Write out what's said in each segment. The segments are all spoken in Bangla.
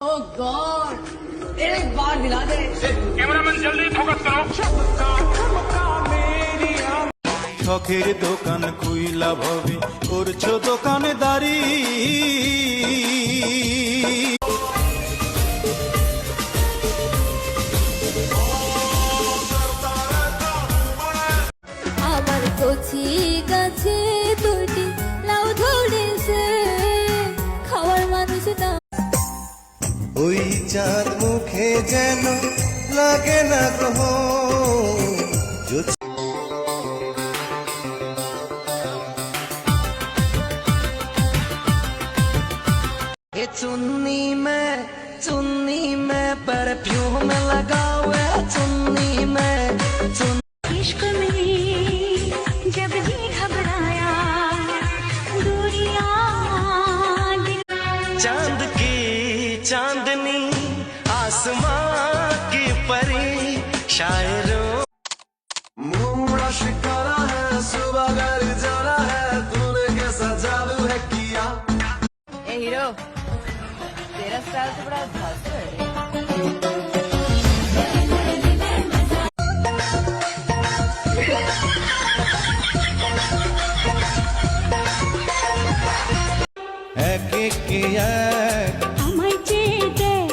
ओह गॉड, एक बार दिला दे। कैमरामैन जल्दी फोकस करो। শখের দোকান খুইলা ভবে করছো দোকানদারি। আমার কচি গাছে দুটি লাউ ধরেছে, খাওয়ার মানুষ না। ওই চাঁদ মুখে যেন লাগে না গ্রহ। चुन्नी में परफ्यूम लगा हुआ चुन्नी में इश्क में जब जी घबराया दूरिया चांद की चांदनी आसमां की परी शायरों मुड़ा शिकारा है सुबह घर जाना है तूने कैसा जादू है किया। ए हीरो, तेरा स्टाइल तो बड़ा धांसू है रे। एक एक एक আমায় চেয়ে দেখ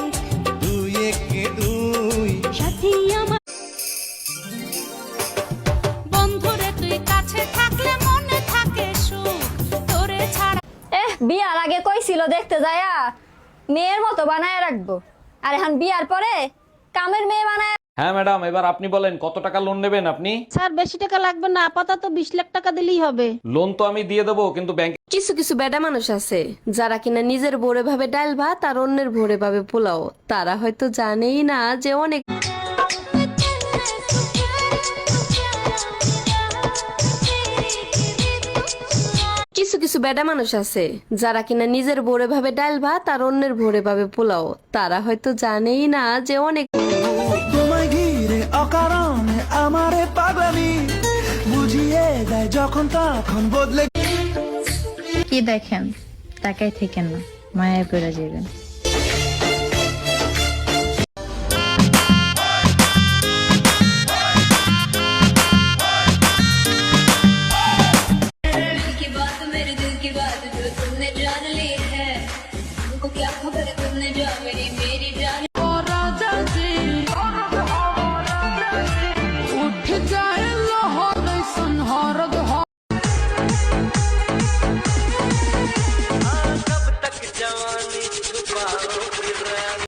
দুই এক দুই সাথী আমার বন্ধুরে তুই কাছে থাকলে মনে থাকে সুখ তোরে ছাড়া। বিয়ার আগে কইছিল দেখতে যায়া মেয়ের মতো বানায় রাখবো, আর এখন বিয়ার পরে কামের মেয়ে বানায়। হ্যাঁ ম্যাডাম, এবার আপনি বলেন কত টাকা লোন নেবেন আপনি? স্যার বেশি টাকা লাগবে না, আপাতত 20 লাখ টাকা দিলেই হবে। লোন তো আমি দিয়ে দেবো, কিন্তু ব্যাংক কিছু কিছু বেডা মানুষ আছে যারা কিনা নিজের ভোরে ভাবে ডাল ভাত আর অন্যের ভোরে ভাবে পোলাও। তারা হয়তো জানেই না যে অনেক কিছু কিছু বেডা মানুষ আছে যারা কিনা নিজের ভোরে ভাবে ডাল ভাত আর অন্যের ভোরে ভাবে পোলাও। তারা হয়তো জানেই না যে অনেক তোমায় ঘিরে অকারণে আমারে পাগলামি বুঝিয়ে দেয় যখন তখন বদলে। কি দেখেন, তাকাই থেকেন না, মায়ায় পড়ে যাবেন। की बात मेरे दिल की बात जो तुमने जान ली है, तुमको क्या खबर तुमने जो मेरी